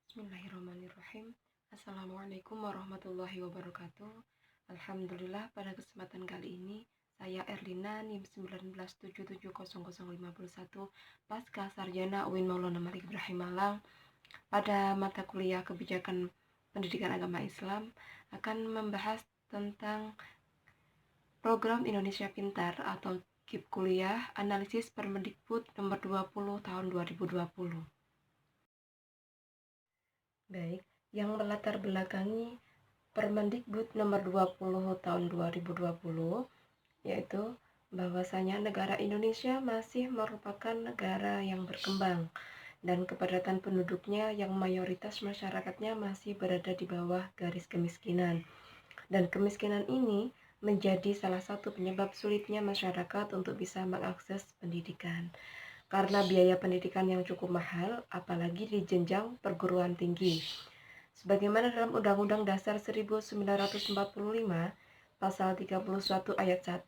Bismillahirrahmanirrahim. Assalamualaikum warahmatullahi wabarakatuh. Alhamdulillah, pada kesempatan kali ini saya Erlina NIM 19770051 Pasca Sarjana UIN Maulana Malik Ibrahim Malang pada mata kuliah Kebijakan Pendidikan Agama Islam akan membahas tentang Program Indonesia Pintar atau KIP Kuliah Analisis Permendikbud nomor 20 tahun 2020. Baik, yang melatar belakangi Permendikbud nomor 20 tahun 2020 yaitu bahwasanya negara Indonesia masih merupakan negara yang berkembang dan kepadatan penduduknya yang mayoritas masyarakatnya masih berada di bawah garis kemiskinan. Dan kemiskinan ini menjadi salah satu penyebab sulitnya masyarakat untuk bisa mengakses pendidikan. Karena biaya pendidikan yang cukup mahal, apalagi di jenjang perguruan tinggi. Sebagaimana dalam Undang-Undang Dasar 1945, Pasal 31 ayat 1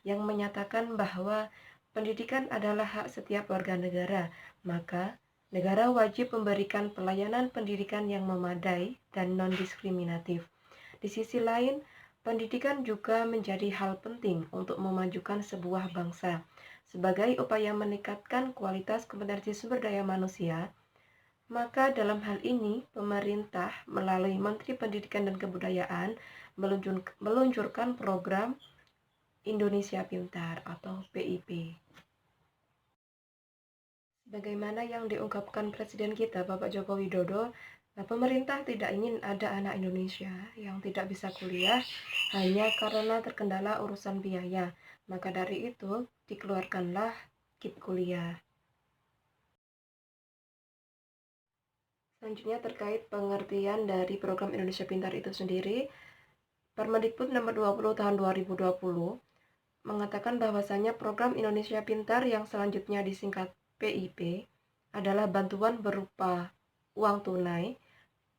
yang menyatakan bahwa pendidikan adalah hak setiap warga negara, maka negara wajib memberikan pelayanan pendidikan yang memadai dan non-diskriminatif. Di sisi lain, pendidikan juga menjadi hal penting untuk memajukan sebuah bangsa. Sebagai upaya meningkatkan kualitas kompetensi sumber daya manusia, maka dalam hal ini pemerintah melalui Menteri Pendidikan dan Kebudayaan meluncurkan program Indonesia Pintar atau PIP. Bagaimana yang diungkapkan Presiden kita Bapak Joko Widodo, pemerintah tidak ingin ada anak Indonesia yang tidak bisa kuliah hanya karena terkendala urusan biaya. Maka dari itu dikeluarkanlah KIP kuliah. Selanjutnya terkait pengertian dari program Indonesia Pintar itu sendiri, Permendikbud nomor 20 tahun 2020 mengatakan bahwasanya program Indonesia Pintar yang selanjutnya disingkat PIP adalah bantuan berupa uang tunai,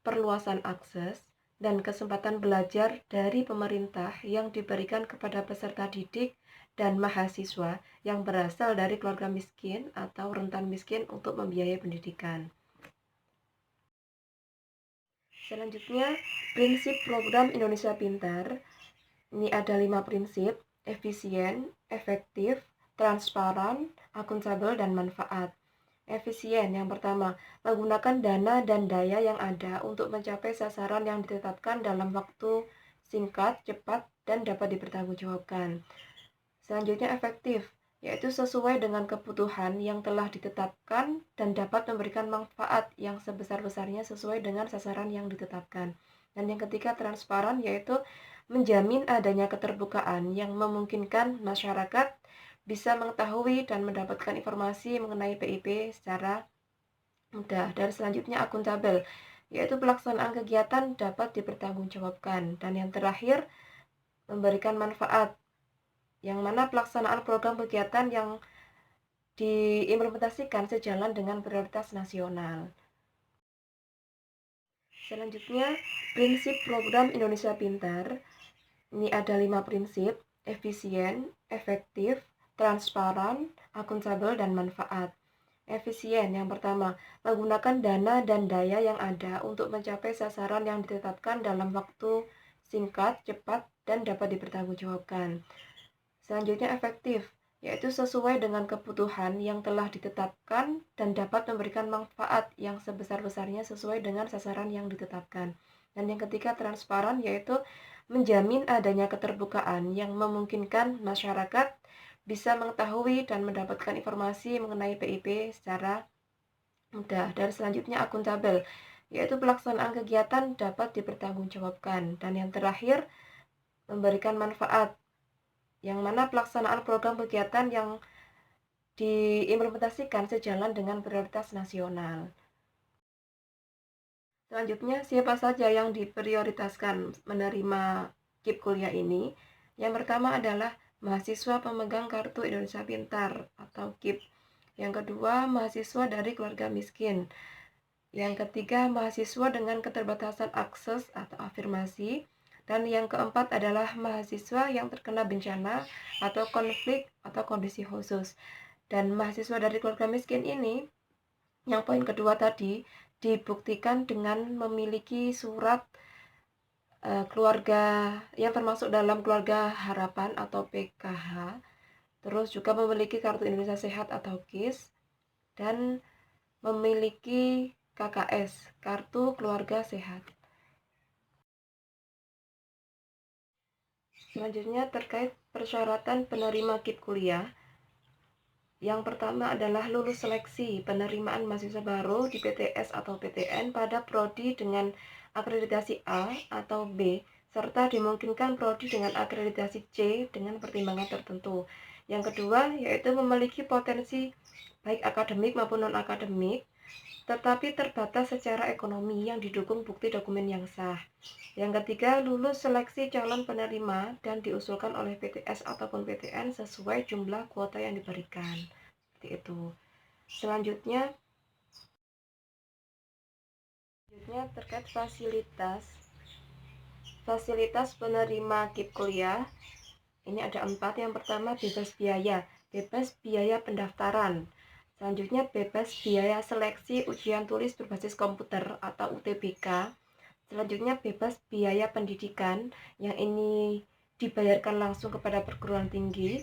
perluasan akses, dan kesempatan belajar dari pemerintah yang diberikan kepada peserta didik dan mahasiswa yang berasal dari keluarga miskin atau rentan miskin untuk membiayai pendidikan. Selanjutnya, prinsip program Indonesia Pintar. Ini ada 5 prinsip: efisien, efektif, transparan, akuntabel, dan manfaat. Efisien yang pertama, menggunakan dana dan daya yang ada untuk mencapai sasaran yang ditetapkan dalam waktu singkat, cepat, dan dapat dipertanggungjawabkan. Selanjutnya efektif, yaitu sesuai dengan kebutuhan yang telah ditetapkan dan dapat memberikan manfaat yang sebesar-besarnya sesuai dengan sasaran yang ditetapkan. Dan yang ketiga transparan, yaitu menjamin adanya keterbukaan yang memungkinkan masyarakat bisa mengetahui dan mendapatkan informasi mengenai PIP secara mudah. Dan selanjutnya akuntabel, yaitu pelaksanaan kegiatan dapat dipertanggungjawabkan. Dan yang terakhir memberikan manfaat, yang mana pelaksanaan program kegiatan yang diimplementasikan sejalan dengan prioritas nasional. Selanjutnya, prinsip program Indonesia Pintar. Ini ada 5 prinsip: efisien, efektif, transparan, akuntabel, dan manfaat. Efisien yang pertama, menggunakan dana dan daya yang ada untuk mencapai sasaran yang ditetapkan dalam waktu singkat, cepat, dan dapat dipertanggungjawabkan. Selanjutnya efektif, yaitu sesuai dengan kebutuhan yang telah ditetapkan dan dapat memberikan manfaat yang sebesar-besarnya sesuai dengan sasaran yang ditetapkan. Dan yang ketiga transparan, yaitu menjamin adanya keterbukaan yang memungkinkan masyarakat bisa mengetahui dan mendapatkan informasi mengenai PIP secara mudah. Dan selanjutnya akuntabel, yaitu pelaksanaan kegiatan dapat dipertanggungjawabkan. Dan yang terakhir memberikan manfaat, yang mana pelaksanaan program kegiatan yang diimplementasikan sejalan dengan prioritas nasional. Selanjutnya, siapa saja yang diprioritaskan menerima KIP kuliah ini? Yang pertama adalah mahasiswa pemegang Kartu Indonesia Pintar atau KIP. Yang kedua, mahasiswa dari keluarga miskin. Yang ketiga, mahasiswa dengan keterbatasan akses atau afirmasi. Dan yang keempat adalah mahasiswa yang terkena bencana atau konflik atau kondisi khusus. Dan mahasiswa dari keluarga miskin ini, yang poin kedua tadi, dibuktikan dengan memiliki surat keluarga yang termasuk dalam keluarga harapan atau PKH, terus juga memiliki kartu Indonesia Sehat atau KIS, dan memiliki KKS, kartu keluarga sehat. Selanjutnya terkait persyaratan penerima KIP kuliah. Yang pertama adalah lulus seleksi penerimaan mahasiswa baru di PTS atau PTN pada prodi dengan akreditasi A atau B, serta dimungkinkan prodi dengan akreditasi C dengan pertimbangan tertentu. Yang kedua yaitu memiliki potensi baik akademik maupun non-akademik, tetapi terbatas secara ekonomi yang didukung bukti dokumen yang sah. Yang ketiga, lulus seleksi calon penerima dan diusulkan oleh PTS ataupun PTN sesuai jumlah kuota yang diberikan. Seperti itu. Selanjutnya terkait fasilitas penerima KIP kuliah. Ini ada 4. Yang pertama, bebas biaya pendaftaran. Selanjutnya, bebas biaya seleksi ujian tulis berbasis komputer atau UTBK. Selanjutnya, bebas biaya pendidikan, yang ini dibayarkan langsung kepada perguruan tinggi.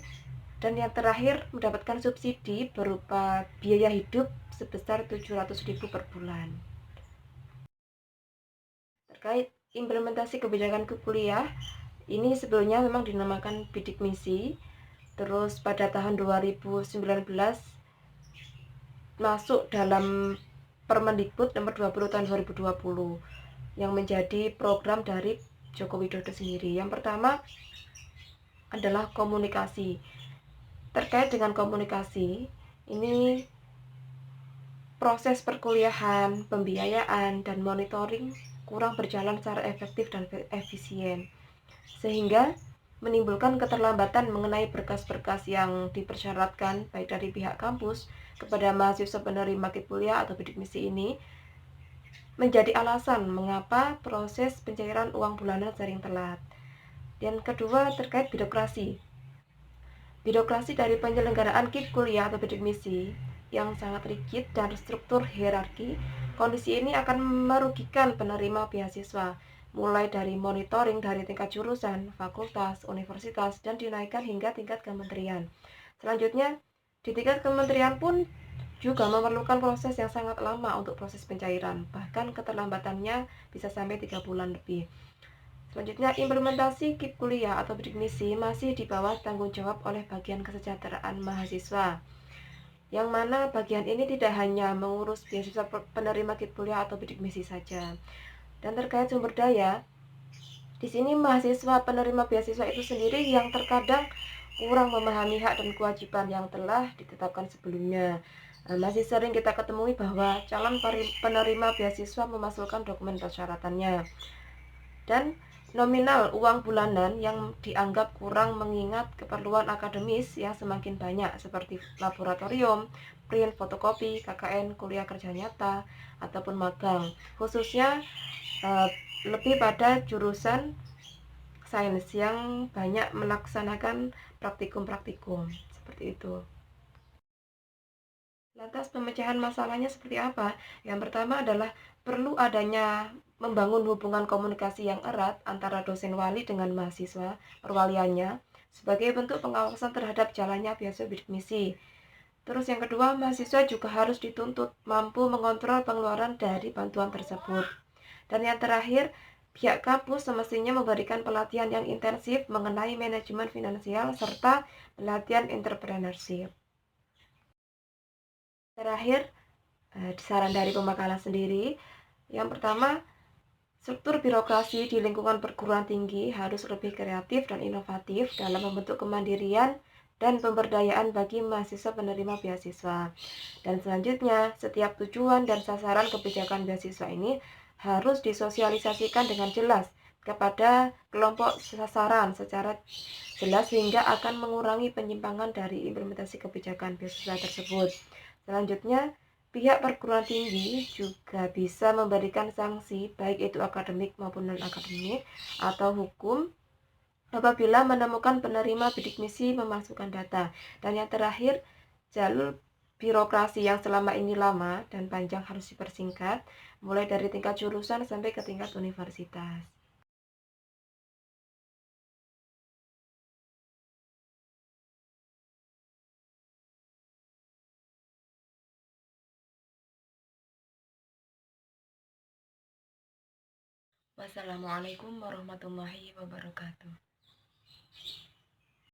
Dan yang terakhir, mendapatkan subsidi berupa biaya hidup sebesar 700.000 per bulan. Terkait implementasi kebijakan kuliah, ini sebelumnya memang dinamakan bidik misi. Terus pada tahun 2019 masuk dalam Permendikbud nomor 20 tahun 2020 yang menjadi program dari Joko Widodo sendiri. Yang pertama adalah komunikasi. Terkait dengan komunikasi, ini proses perkuliahan, pembiayaan, dan monitoring kurang berjalan secara efektif dan efisien, sehingga menimbulkan keterlambatan mengenai berkas-berkas yang dipersyaratkan baik dari pihak kampus kepada mahasiswa penerima KIP kuliah atau bidik misi ini, menjadi alasan mengapa proses pencairan uang bulanan sering telat. Dan kedua, terkait birokrasi. Birokrasi dari penyelenggaraan KIP kuliah atau bidik misi yang sangat rigid dan struktur hierarki, kondisi ini akan merugikan penerima beasiswa, mulai dari monitoring dari tingkat jurusan, fakultas, universitas, dan dinaikkan hingga tingkat kementerian. Selanjutnya, di tingkat kementerian pun juga memerlukan proses yang sangat lama untuk proses pencairan, bahkan keterlambatannya bisa sampai 3 bulan lebih. Selanjutnya, implementasi KIP kuliah atau bidik misi masih di bawah tanggung jawab oleh bagian kesejahteraan mahasiswa, yang mana bagian ini tidak hanya mengurus beasiswa penerima KIP kuliah atau bidik misi saja. Dan terkait sumber daya, di sini mahasiswa penerima beasiswa itu sendiri yang terkadang kurang memahami hak dan kewajiban yang telah ditetapkan sebelumnya. Masih sering kita ketemui bahwa calon penerima beasiswa memasukkan dokumen persyaratannya, dan nominal uang bulanan yang dianggap kurang mengingat keperluan akademis yang semakin banyak seperti laboratorium, print, fotokopi, KKN, kuliah kerja nyata, ataupun magang. Khususnya lebih pada jurusan sains yang banyak melaksanakan praktikum-praktikum seperti itu. Lantas pemecahan masalahnya seperti apa? Yang pertama adalah perlu adanya membangun hubungan komunikasi yang erat antara dosen wali dengan mahasiswa perwaliannya sebagai bentuk pengawasan terhadap jalannya beasiswa bidik misi. Terus yang kedua, mahasiswa juga harus dituntut mampu mengontrol pengeluaran dari bantuan tersebut. Dan yang terakhir, pihak kampus semestinya memberikan pelatihan yang intensif mengenai manajemen finansial serta pelatihan entrepreneurship. Terakhir, saran dari pembekalan sendiri, yang pertama, struktur birokrasi di lingkungan perguruan tinggi harus lebih kreatif dan inovatif dalam membentuk kemandirian dan pemberdayaan bagi mahasiswa penerima beasiswa. Dan selanjutnya, setiap tujuan dan sasaran kebijakan beasiswa ini harus disosialisasikan dengan jelas kepada kelompok sasaran secara jelas sehingga akan mengurangi penyimpangan dari implementasi kebijakan beasiswa tersebut. Selanjutnya, pihak perguruan tinggi juga bisa memberikan sanksi baik itu akademik maupun non-akademik atau hukum apabila menemukan penerima bidik misi memasukkan data. Dan yang terakhir, jalur birokrasi yang selama ini lama dan panjang harus dipersingkat, mulai dari tingkat jurusan sampai ke tingkat universitas. Wassalamualaikum warahmatullahi wabarakatuh.